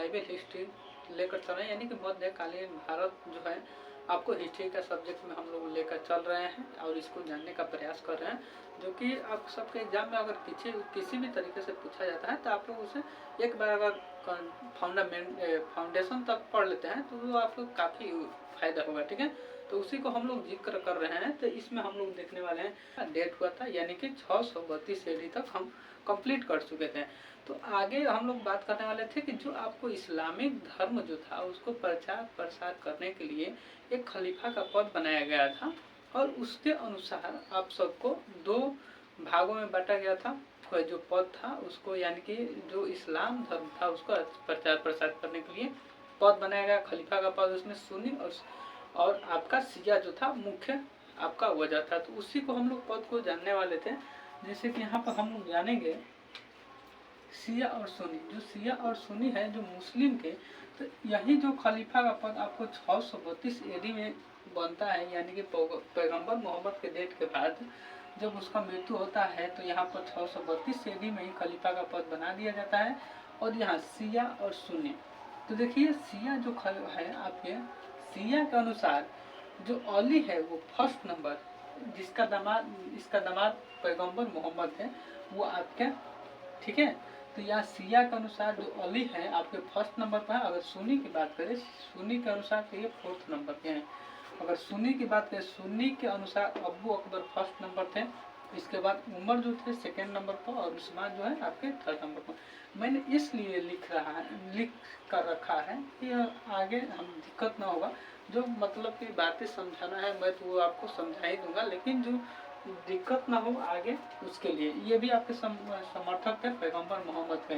Bible history लेकर चल रहे हैं, यानी कि मध्यकालीन भारत जो है आपको हिस्ट्री का सब्जेक्ट में हम लोग लेकर चल रहे हैं और इसको जानने का प्रयास कर रहे हैं, जो कि आप सबके एग्जाम में अगर किसी भी तरीके से पूछा जाता है तो आप लोग उसे एक बार अगर फाउंडेशन तक पढ़ लेते हैं तो वो आपको काफ़ी फायदा होगा। ठीक है, तो उसी को हम लोग जिक्र कर रहे हैं। तो इसमें हम लोग देखने वाले हैं डेट हुआ था, यानी कि 632 AD तक हम कंप्लीट कर चुके थे। तो आगे हम लोग बात करने वाले थे कि जो आपको इस्लामिक धर्म जो था उसको प्रचार प्रसार करने के लिए एक खलीफा का पद बनाया गया था, और उसके अनुसार आप सबको 2 भागों में बांटा गया था। जो पद था उसको, यानी कि जो इस्लाम धर्म था उसको प्रचार प्रसार करने के लिए पद बनाया गया खलीफा का पद, उसमें सुन्नी और आपका शिया जो था मुख्य आपका वजह था। तो उसी को हम लोग पद को जानने वाले थे। जैसे कि यहाँ पर हम लोग जानेंगे शिया और सुन्नी। जो शिया और सुन्नी है जो मुस्लिम के, तो यही जो खलीफा का पद आपको 632 AD में बनता है, यानी कि पैगंबर मोहम्मद के डेट के बाद जब उसका मृत्यु होता है तो यहाँ पर 632 AD में ही खलीफा का पद बना दिया जाता है। और यहाँ शिया और सुन्नी, तो देखिए शिया जो है आपके, शिया के अनुसार जो अली है वो फर्स्ट नंबर, इसका दामाद पैगंबर मोहम्मद है वो आपके, ठीक है। तो यहाँ शिया के अनुसार जो अली है आपके फर्स्ट नंबर पर है। अगर सुन्नी की बात करें, सुन्नी के अनुसार तो ये 4th नंबर पे हैं। अगर सुन्नी की बात करें, सुन्नी के अनुसार अबू अकबर फर्स्ट नंबर थे, इसके बाद उमर जो थे 2nd नंबर पर, और उस्मान जो है आपके 3rd नंबर पर। मैंने इसलिए लिख कर रखा है कि आगे हम दिक्कत ना होगा, जो मतलब की बातें समझाना है मैं तो वो आपको समझा ही दूंगा, लेकिन जो दिक्कत ना हो आगे उसके लिए। ये भी आपके समर्थक थे पैगंबर मोहम्मद के।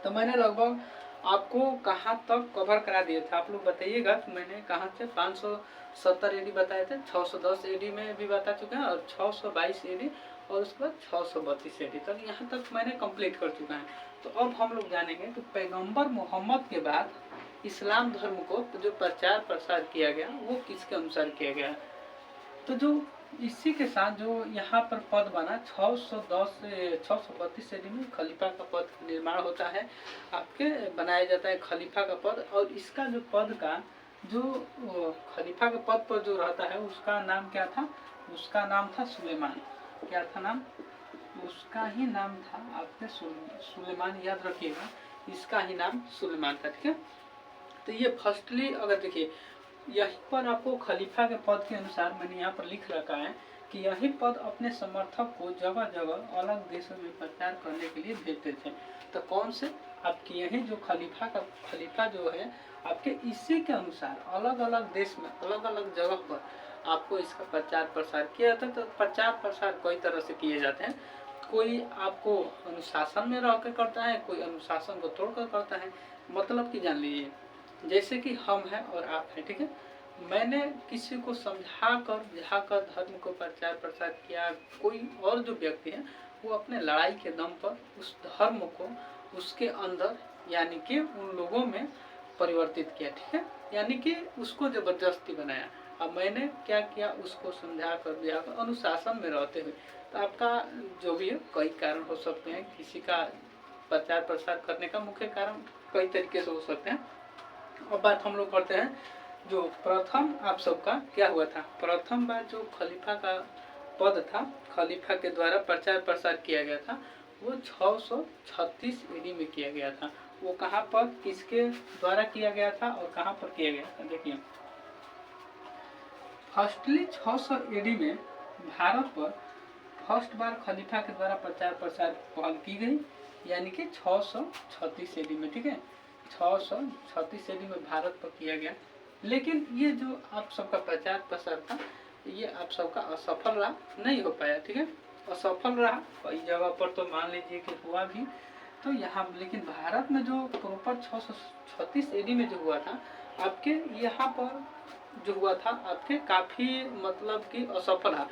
तो मैंने लगभग आपको कहाँ तक कवर करा दिए थे, आप लोग बताइएगा। तो मैंने कहाँ से 570 AD बताए थे, 610 AD में भी बता चुके हैं, और 622 AD, और उसके बाद 632 AD तक यहाँ तक मैंने कंप्लीट कर चुका है। तो अब हम लोग जानेंगे कि पैगंबर मोहम्मद के बाद इस्लाम धर्म को जो प्रचार प्रसार किया गया वो किसके अनुसार किया गया। तो जो इसी के साथ जो यहाँ पर पद बना 632 AD में खलीफा का पद निर्माण होता है, आपके बनाया जाता है खलीफा का पद। और इसका जो पद का जो खलीफा के पद पर जो रहता है उसका नाम क्या था, उसका नाम था सुलेमान। क्या था नाम, उसका ही नाम था आपके सुलेमान, याद रखिएगा इसका ही नाम सुलेमान था। ठीक है, तो ये फर्स्टली अगर देखिए यही पर आपको खलीफा के पद के अनुसार मैंने यहाँ पर लिख रखा है कि यही पद अपने समर्थक को जगह जगह अलग देशों में प्रचार करने के लिए भेजते थे। तो कौन से आपके यही जो खलीफा जो है आपके, इसी के अनुसार अलग अलग देश में अलग अलग जगह पर आपको इसका प्रचार प्रसार किया जाता है। तो प्रचार प्रसार कई तरह से किए जाते हैं, कोई आपको अनुशासन में रह कर करता है, कोई अनुशासन को तोड़कर करता है। मतलब कि जान लीजिए जैसे कि हम हैं और आप हैं, ठीक है, मैंने किसी को समझाकर बुझाकर धर्म को प्रचार प्रसार किया, कोई और जो व्यक्ति है वो अपने लड़ाई के दम पर उस धर्म को उसके अंदर यानी कि उन लोगों में परिवर्तित किया, ठीक है, यानी कि उसको जबरदस्ती बनाया। अब मैंने क्या किया, उसको समझाकर बुझाकर अनुशासन में रहते हुए। तो आपका जो भी है कई कारण हो सकते हैं, किसी का प्रचार प्रसार करने का मुख्य कारण कई तरीके से हो सकते हैं। अब बात हम लोग करते हैं जो प्रथम आप सबका क्या हुआ था, प्रथम बार जो खलीफा का पद था, खलीफा के द्वारा प्रचार प्रसार किया गया था, वो 636 AD में किया गया था। वो कहाँ पर किसके द्वारा किया गया था और कहाँ पर किया गया था, देखिए फर्स्टली 600 AD में भारत पर फर्स्ट बार खलीफा के द्वारा प्रचार प्रसार पहल की गई, यानी कि 636 AD में, ठीक है, 636 AD में भारत पर किया गया। लेकिन ये जो आप सबका प्रचार प्रसार था ये आप सबका असफल रहा, नहीं हो पाया, ठीक है, असफल रहा। कई जगह पर तो मान लीजिए कि हुआ भी, तो यहाँ लेकिन भारत में जो प्रॉपर 636 AD में जो हुआ था आपके यहाँ पर जो हुआ था आपके काफ़ी मतलब कि असफल रहा,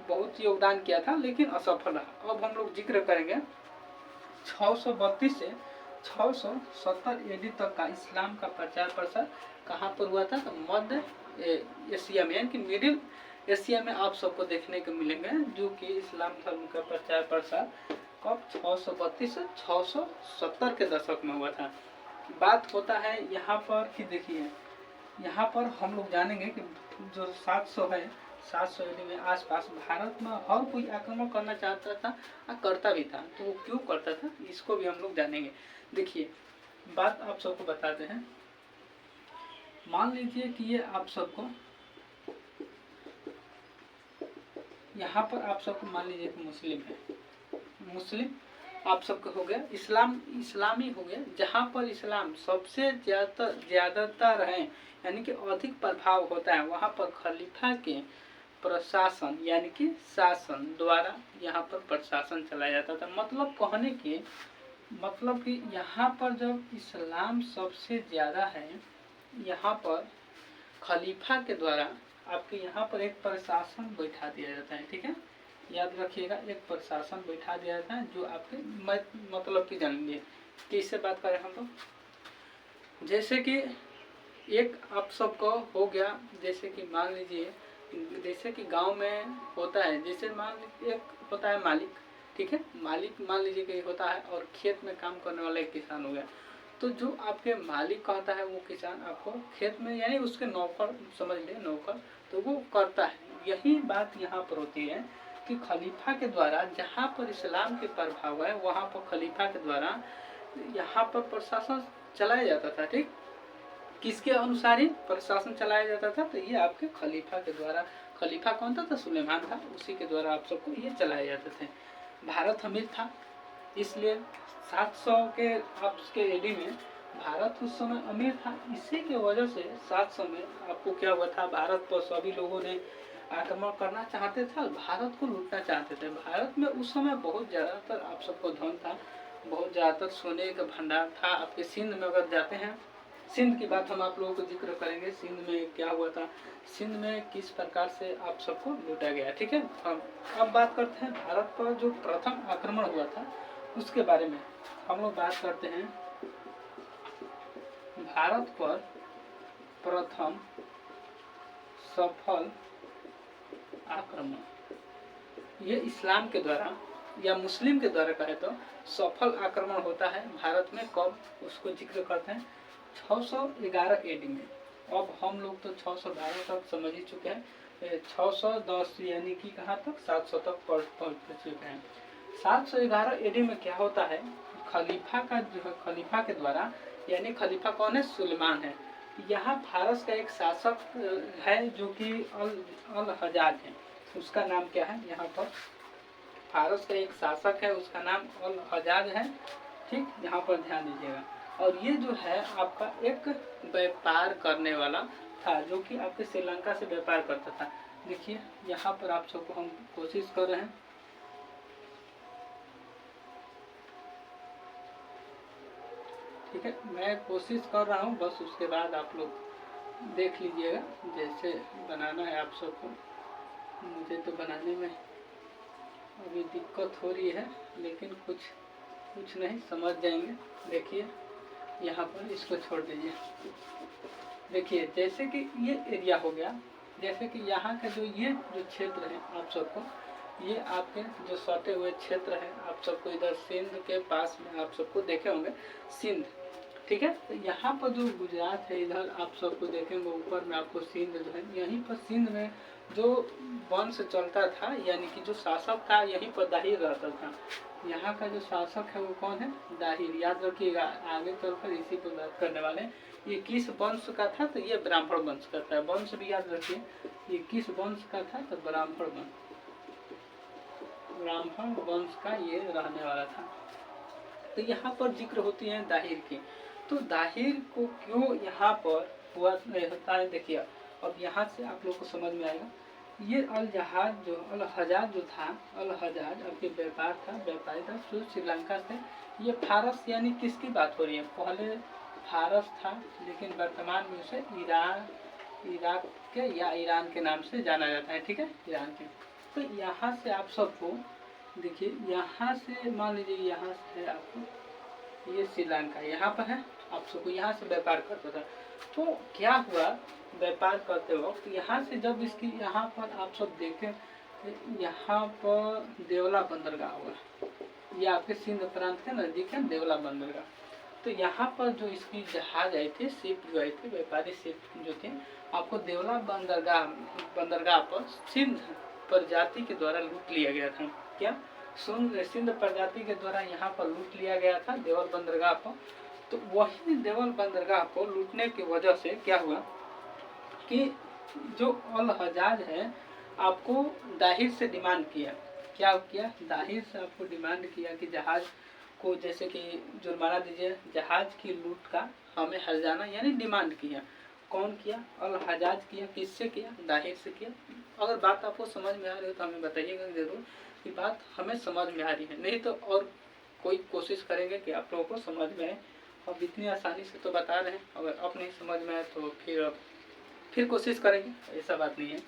बहुत योगदान किया था लेकिन असफल रहा। अब हम लोग जिक्र करेंगे 632 से 670 AD तक का इस्लाम का प्रचार प्रसार कहाँ पर हुआ था, तो मध्य एशिया में, यानी कि मिडिल एशिया में आप सबको देखने को मिलेंगे जो कि इस्लाम धर्म का प्रचार प्रसार कब 632 से 670 के दशक में हुआ था। बात होता है यहाँ पर कि देखिए, यहाँ पर हम लोग जानेंगे कि जो 700 है, 700 AD में आसपास भारत में हर कोई आक्रमण करना चाहता था और करता भी था। तो वो क्यों करता था, इसको भी हम लोग जानेंगे। देखिए, बात आप सबको बताते हैं। मान लीजिए कि ये आप सबको यहाँ पर आप सबको मान लीजिए कि मुस्लिम है, मुस्लिम आप सबको हो गया, इस्लामी हो गया। जहाँ पर इस्लाम सबसे ज्यादातर है, यानी कि अधिक प्रभाव होता है, वहाँ पर खलीफा के प्रशासन यानी कि शासन द्वारा यहाँ पर प्रशासन चलाया जाता था। मतलब कहने के मतलब कि यहाँ पर जब इस्लाम सबसे ज़्यादा है, यहाँ पर खलीफा के द्वारा आपके यहाँ पर एक प्रशासन बैठा दिया जाता है। ठीक है, याद रखिएगा, एक प्रशासन बैठा दिया जाता है जो आपके मतलब की जानेंगे। किससे बात करें हम लोग, जैसे कि एक आप सबको हो गया, जैसे कि मान लीजिए, जैसे कि गांव में होता है, जैसे मान लीजिए एक होता है मालिक, ठीक है, मालिक मान लीजिए कि होता है, और खेत में काम करने वाला एक किसान हो गया। तो जो आपके मालिक कहता है वो किसान आपको खेत में, यानी उसके नौकर समझ ले, नौकर, तो वो करता है। यही बात यहाँ पर होती है कि खलीफा के द्वारा जहाँ पर इस्लाम के प्रभाव है, वहाँ पर खलीफा के द्वारा यहाँ पर प्रशासन चलाया जाता था। ठीक, किसके अनुसार ही प्रशासन चलाया जाता था, तो ये आपके खलीफा के द्वारा। खलीफा कौन था, तो सुलेमान था, उसी के द्वारा आप सबको ये चलाए जाते थे। भारत अमीर था, इसलिए 700 के आपके एडी में भारत उस समय अमीर था। इसी के वजह से 700 में आपको क्या हुआ था, भारत पर सभी लोगों ने आक्रमण करना चाहते थे और भारत को लूटना चाहते थे। भारत में उस समय बहुत ज़्यादातर आप सबको धन था, बहुत ज़्यादातर सोने का भंडार था। आपके सिंध में अगर जाते हैं, सिंध की बात हम आप लोगों को जिक्र करेंगे, सिंध में क्या हुआ था, सिंध में किस प्रकार से आप सबको लूटा गया। ठीक है, अब बात करते हैं भारत पर जो प्रथम आक्रमण हुआ था उसके बारे में हम लोग बात करते हैं। भारत पर प्रथम सफल आक्रमण ये इस्लाम के द्वारा या मुस्लिम के द्वारा कहे तो सफल आक्रमण होता है भारत में। कब, उसको जिक्र करते हैं 611 AD में। अब हम लोग तो 612 तक समझ ही चुके हैं, 610 यानी कि कहाँ तक, 700 तक पहुँच चुके हैं। 711 AD में क्या होता है, खलीफा का जो है, खलीफा के द्वारा, यानी खलीफा कौन है, सुलेमान है। यहाँ फारस का एक शासक है जो कि अल हजाज है, उसका नाम क्या है, यहाँ पर फारस का एक शासक है, उसका नाम अल हजाज है। ठीक, यहाँ पर ध्यान दीजिएगा। और ये जो है आपका एक व्यापार करने वाला था, जो कि आपके श्रीलंका से व्यापार करता था। देखिए यहाँ पर आप सबको हम कोशिश कर रहे हैं, ठीक है, मैं कोशिश कर रहा हूँ, बस उसके बाद आप लोग देख लीजिएगा जैसे बनाना है आप सबको। मुझे तो बनाने में अभी दिक्कत हो रही है, लेकिन कुछ नहीं, समझ जाएंगे। देखिए यहाँ पर इसको छोड़ दीजिए। देखिए जैसे कि ये एरिया हो गया, जैसे कि यहाँ का ये जो क्षेत्र है आप सबको, ये आपके जो सटे हुए क्षेत्र है आप सबको, इधर सिंध के पास में आप सबको देखे होंगे सिंध। ठीक है, तो यहाँ पर जो गुजरात है, इधर आप सबको देखेंगे ऊपर में आपको सिंध जो है, यहीं पर सिंध में जो वंश चलता था, यानी कि जो शासक था, यहीं पर दाहिर रहता था। यहाँ का जो शासक है वो कौन है, दाहिर। याद रखिएगा, आगे चलकर इसी पर बात करने वाले हैं। ये किस वंश का था, तो ये ब्राह्मण वंश का था। वंश भी याद रखिए, ये किस वंश का था, तो ब्राह्मण वंश का ये रहने वाला था। तो यहाँ पर जिक्र होती है दाहिर की। तो दाहिर को क्यों यहाँ पर हुआ होता है, देखिए अब यहाँ से आप लोग को समझ में आएगा। ये अल हजाज जो था, अल हजाज आपके व्यापार था, व्यापारी था, श्रीलंका से। ये फारस यानी किसकी बात हो रही है, पहले फारस था, लेकिन वर्तमान में उसे इराक के या ईरान के नाम से जाना जाता है। ठीक है, ईरान के। तो यहाँ से आप सबको देखिए, यहाँ से मान लीजिए, यहाँ से है आपको ये श्रीलंका, यहाँ पर है, आप सबको यहाँ से व्यापार करता था। तो क्या हुआ, व्यापार करते वक्त यहाँ से जब इसकी यहाँ पर आप सब देखें, यहाँ पर देवला बंदरगाह हुआ, ये आपके सिंध प्रांत के नजदीक है देवला बंदरगाह। तो यहाँ पर जो इसकी जहाज आए थे, शिप जो आए थे, व्यापारी शिप जो थे, आपको देवला बंदरगाह पर सिंध प्रजाति के द्वारा लूट लिया गया था। क्या? सिंध प्रजाति के द्वारा यहाँ पर लूट लिया गया था देवल बंदरगाह पर। तो वही देवल बंदरगाह को लूटने की वजह से क्या हुआ कि जो अल हजाज है आपको दाहिर से डिमांड किया। क्या किया? दाहिर से आपको डिमांड किया कि जहाज को जैसे कि जुर्माना दीजिए, जहाज की लूट का हमें हर्जाना यानी डिमांड किया। कौन किया? अल हजाज किया। किससे किया? दाहिर से किया। अगर बात आपको समझ में आ रही हो तो हमें बताइएगा जरूर कि बात हमें समझ में आ रही है, नहीं तो और कोई कोशिश करेंगे कि आप लोगों को समझ में आए। अब इतनी आसानी से तो बता रहे हैं, अगर अब नहीं समझ में आए तो फिर कोशिश करेंगे, ऐसा बात नहीं है।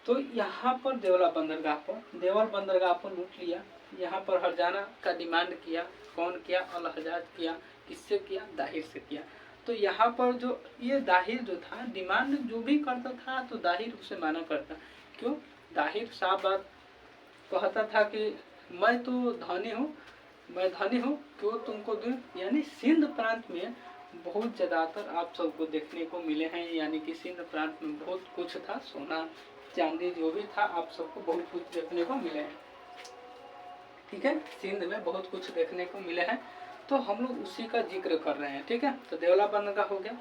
तो यहाँ पर देवल बंदरगाह पर लूट लिया। यहाँ पर हर्जाना का डिमांड किया। कौन किया? अल हजाज किया। किससे किया? दाहिर से किया। तो यहाँ पर जो ये दाहिर जो था डिमांड जो भी करता था तो दाहिर उसे माना करता। क्यों? दाहिर साफ बात कहता था कि मैं तो धनी हूँ, क्यों तुमको दूं। यानी सिंध प्रांत में बहुत ज़्यादातर आप सबको देखने को मिले हैं, यानी कि सिंध प्रांत में बहुत कुछ था, सोना चांदी जो भी था आप सबको बहुत कुछ देखने को मिले हैं। ठीक है, सिंध में बहुत कुछ देखने को मिले हैं, तो हम लोग उसी का जिक्र कर रहे हैं। ठीक है, तो देवला बंदरगाह हो गया।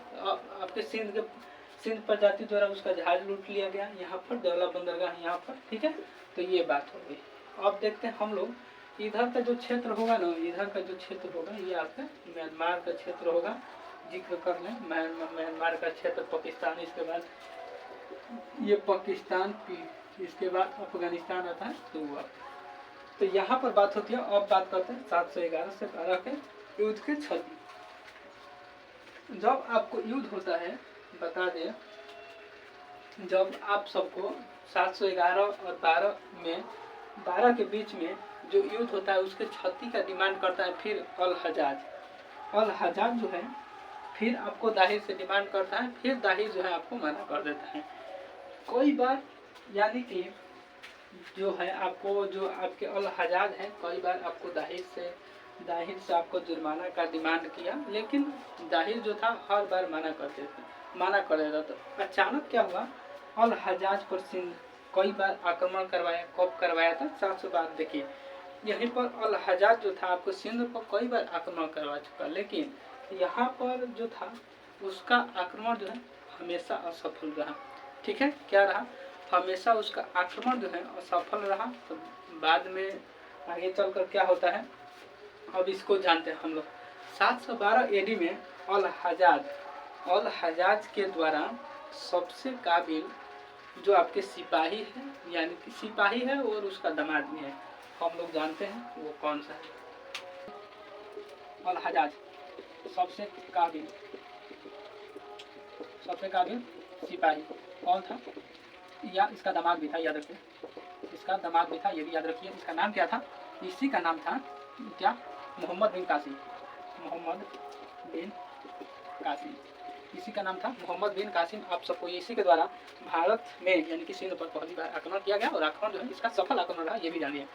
आपके सिंध प्रजाति द्वारा उसका जहाज लूट लिया गया। यहाँ पर देवला बंदरगाह यहाँ पर। ठीक है, तो ये बात हो गई। अब देखते हैं हम लोग इधर का जो क्षेत्र होगा ना, इधर का जो क्षेत्र होगा ये आपका म्यांमार का क्षेत्र होगा। जिक्र कर लें म्यांमार का क्षेत्र, पाकिस्तान, इसके बाद ये पाकिस्तान, इसके बाद अफगानिस्तान आता है। तो यहाँ पर बात होती है। अब बात करते हैं 711 से 12 के युद्ध के क्षति। जब आपको युद्ध होता है, बता दें, जब आप सबको 711 और 12 के बीच में जो युद्ध होता है उसके क्षति का डिमांड करता है फिर अल हजाज जो है फिर आपको दाहिर से डिमांड करता है। फिर दाहिर जो है आपको मना कर देता है। कई बार यानी कि जो है आपको जो आपके अल हजाज है कई बार आपको दाहिर से आपको जुर्माना का डिमांड किया, लेकिन दाहिर जो था हर बार मना कर देता। तो अचानक क्या हुआ, अल हजाज पर सिंध कई बार आक्रमण करवाया। कब करवाया था? 712। देखिए यहीं पर अल हजाज जो था आपको सिंध पर कई बार आक्रमण करवा चुका, लेकिन यहाँ पर जो था उसका आक्रमण जो है हमेशा असफल रहा। ठीक है, क्या रहा? हमेशा उसका आक्रमण जो है असफल रहा। तो बाद में आगे चलकर क्या होता है अब इसको जानते हैं हम लोग। 712 एडी में अल हजाज के द्वारा सबसे काबिल जो आपके सिपाही है, यानी कि सिपाही है और उसका दामाद भी है, हम लोग जानते हैं वो कौन सा है। अल हजाज सबसे काबिल सिपाही कौन था? या इसका दामाद भी था, याद रखिए, इसका दामाद भी था, ये भी याद रखिए। इसका नाम क्या था? इसी का नाम था क्या? मोहम्मद बिन कासिम। इसी का नाम था मोहम्मद बिन कासिम। आप सबको इसी के द्वारा भारत में यानी कि सिंध पर पहली बार आक्रमण किया गया, और आक्रमण जो है इसका सफल आक्रमण रहा, ये भी जानिए।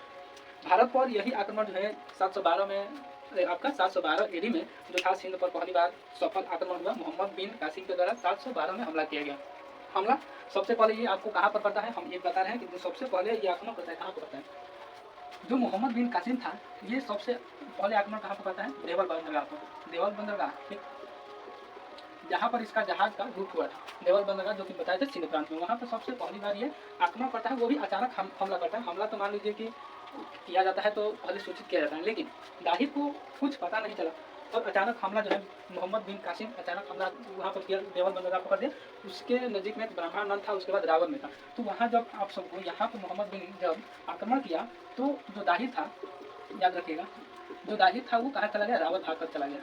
भारत पर यही आक्रमण जो है 712 में आपका 712 एडी में जो था सिंध पर पहली बार सफल आक्रमण हुआ। मोहम्मद बिन कासिम के द्वारा 712 में हमला किया गया। हमला सबसे पहले ये आपको कहाँ पर पड़ता है, हम ये बता रहे हैं कि सबसे पहले ये आक्रमण पड़ता है कहाँ पर पड़ता है? जो मोहम्मद बिन कासिम था ये सबसे पहले आक्रमण कहाँ पर पड़ता है? देवल बंदरगाह। ठीक, जहाँ पर इसका जहाज का लूट हुआ था, देवल बंदरगाह जो कि बताया था सिंध प्रांत में, वहाँ पर सबसे पहली बार ये आक्रमण करता है। वो भी अचानक हमला करता है। हमला तो मान लीजिए कि किया जाता है तो पहले सूचित किया जाता है, लेकिन दाहिर को कुछ पता नहीं चला और अचानक हमला जो है मोहम्मद बिन कासिम अचानक हमला वहाँ पर किया, देवल बंदरगाह पकड़ दिया। उसके नज़दीक में एक ब्राह्मण था, उसके बाद रावल में था। तो वहाँ जब आप सबको यहाँ पर मोहम्मद बिन जब आक्रमण किया तो जो दाहिर था, याद रखिएगा, जो दाहिर था वो कहाँ चला गया? रावल भाग कर चला गया।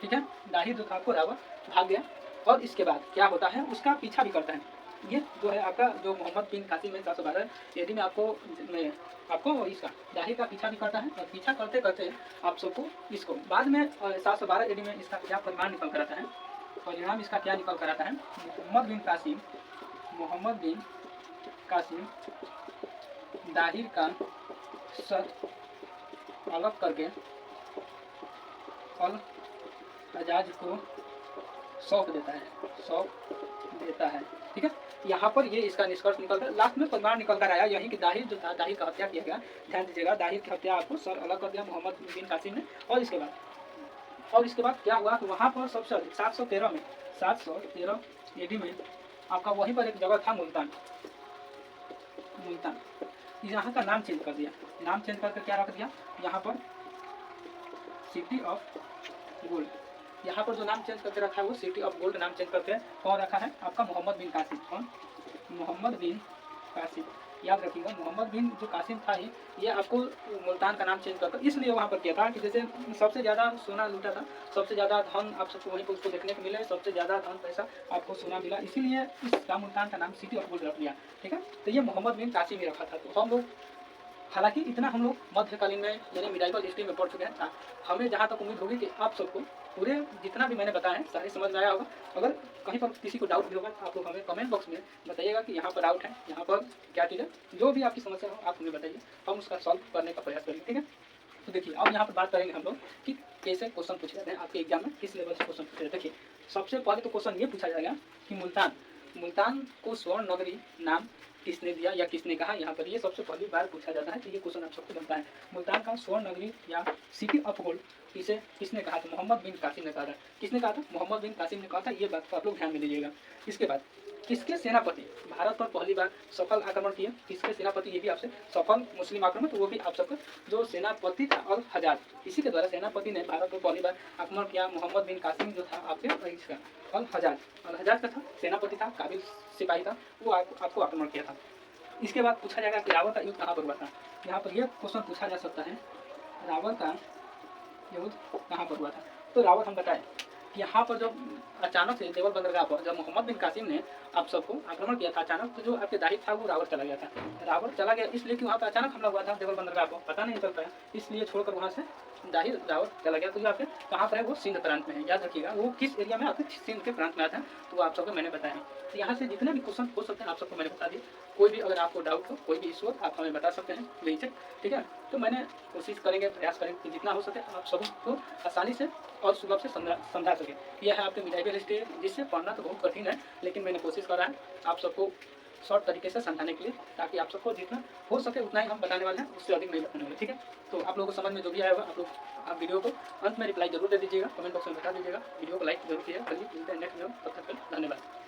ठीक है, दाहिर जो था आपको रावल भाग गया। और इसके बाद क्या होता है उसका पीछा भी करता है। ये जो है आपका जो मोहम्मद बिन कासिम में 712 एडी में आपको इसका दाहिर का पीछा भी करता है, और पीछा करते करते आप सबको इसको बाद में 712 एडी में इसका क्या परिणाम निकल कर आता है? परिणाम इसका क्या निकल कर आता है? मोहम्मद बिन कासिम दाहिर का सर अलग करके अल हजाज को सौंप देता है। ठीक है, यहाँ पर ये इसका निष्कर्ष निकलता है। लास्ट में परिणाम निकल कर आया यही कि दाहिर जो था, दाहिर का हत्या किया गया। ध्यान दीजिएगा, दाहिर की हत्या आपको सर अलग कर दिया मोहम्मद बिन कासिम ने। और इसके बाद क्या हुआ कि वहाँ पर सबसे अधिक 713 एडी में आपका वहीं पर एक जगह था मुल्तान। यहाँ का नाम चेंज कर दिया, नाम चेंज करके क्या रख दिया यहाँ पर सिटी ऑफ गोल्ड। यहाँ पर जो नाम चेंज करके रखा है वो सिटी ऑफ गोल्ड नाम चेंज करके कौन रखा है आपका मोहम्मद बिन कासिम। कौन? मोहम्मद बिन कासिम। याद रखिएगा, मोहम्मद बिन जो कासिम था ये आपको मुल्तान का नाम चेंज करके इसलिए वहाँ पर किया था कि जैसे सबसे ज़्यादा सोना लूटा था, सबसे ज़्यादा धन आप सबको वहीं पर उसको देखने को मिले, सबसे ज़्यादा धन पैसा आपको सोना मिला, इसीलिए इसका मुल्तान का नाम सिटी ऑफ गोल्ड रख लिया। ठीक है, तो ये मोहम्मद बिन कासिम ही रखा था। तो हम लोग हालांकि इतना हम लोग मध्यकालीन में यानी मिडाइवल हिस्ट्री में पढ़ चुके हैं। हमें जहाँ तक उम्मीद होगी कि आप सबको पूरे जितना भी मैंने बताया है सारे समझ में आया होगा। अगर कहीं पर किसी को डाउट भी होगा तो आप लोग हमें कमेंट बॉक्स में बताइएगा कि यहाँ पर डाउट है, यहाँ पर क्या चीज़ है, जो भी आपकी समस्या हो आप हमें बताइए, हम उसका सॉल्व करने का प्रयास करेंगे। ठीक है, तो देखिए अब यहाँ पर बात करेंगे हम लोग कि कैसे क्वेश्चन पूछे जाते हैं आपके एग्जाम में, किस लेवल से क्वेश्चन पूछे जाते हैं। देखिए सबसे पहले तो क्वेश्चन ये पूछा जाएगा कि मुल्तान को स्वर्ण नगरी नाम किसने दिया या किसने कहा। यहाँ पर ये सबसे पहली बार पूछा जाता है, तो ये क्वेश्चन आप सबको बनता है। मुल्तान का स्वर्ण नगरी या सिटी ऑफ गोल्ड किसने कहा था? मोहम्मद बिन कासिम ने कहा था। किसने कहा था? मोहम्मद बिन कासिम ने कहा था। ये बात को आप लोग ध्यान में लीजिएगा। इसके बाद किसके सेनापति भारत पर पहली बार सफल आक्रमण किए? किसके सेनापति? ये भी आपसे सफल मुस्लिम आक्रमण, तो वो भी आप सबका जो सेनापति था अल हजाज, इसी के द्वारा सेनापति ने भारत पर पहली बार आक्रमण किया। मोहम्मद बिन कासिम जो था आपके अल हजाज का था, सेनापति था, काबिल सिपाही था, वो आपको आक्रमण किया था। इसके बाद पूछा जाएगा कि रावण का युद्ध कहाँ पर हुआ था। यहाँ पर यह क्वेश्चन पूछा जा सकता है, रावण का युद्ध कहाँ पर हुआ था। तो रावण हम बताएं कि यहाँ पर जब अचानक से देवल बंदरगाह पर जब मोहम्मद बिन कासिम ने आप सबको आक्रमण किया था अचानक, तो जो आपके दाहिर था वो रावण चला गया था। रावण चला गया इसलिए कि वहाँ पर अचानक हमला हुआ था देवल बंदरगाह पर, पता नहीं चल पाया, इसलिए छोड़कर वहाँ से दाहिर रावण चला गया। तो जो आपके कहाँ पर है वो सिंध प्रांत में है। याद रखिएगा वो किस एरिया में, आपके सिंध के प्रांत में आता है, तो वो आप सबको मैंने बताया। तो यहाँ से जितने भी क्वेश्चन हो सकते हैं आप सबको मैंने बता दिए। कोई भी अगर आपको डाउट हो, कोई भी इशू हो, आप हमें बता सकते हैं बेझिझक। ठीक है, तो मैंने कोशिश करेंगे, प्रयास करेंगे कि जितना हो सके आप सबको आसानी से और सुलभ से समझा सके। यह है आपके मिडाइवल हिस्ट्री, जिससे पढ़ना तो बहुत कठिन है, लेकिन मैंने कोशिश करा है आप सबको शॉर्ट तरीके से समझाने के लिए, ताकि आप सबको जितना हो सके उतना ही हम बताने वाले हैं, उससे अधिक नहीं बताने वाले। ठीक है, तो आप लोगों को समझ में जो भी आया होगा आप वीडियो को अंत में रिप्लाई जरूर दे दीजिएगा, कमेंट बॉक्स में बता दीजिएगा, वीडियो को लाइक जरूर कीजिएगा। कल मिलते हैं नेक्स्ट वीडियो, तब तक धन्यवाद।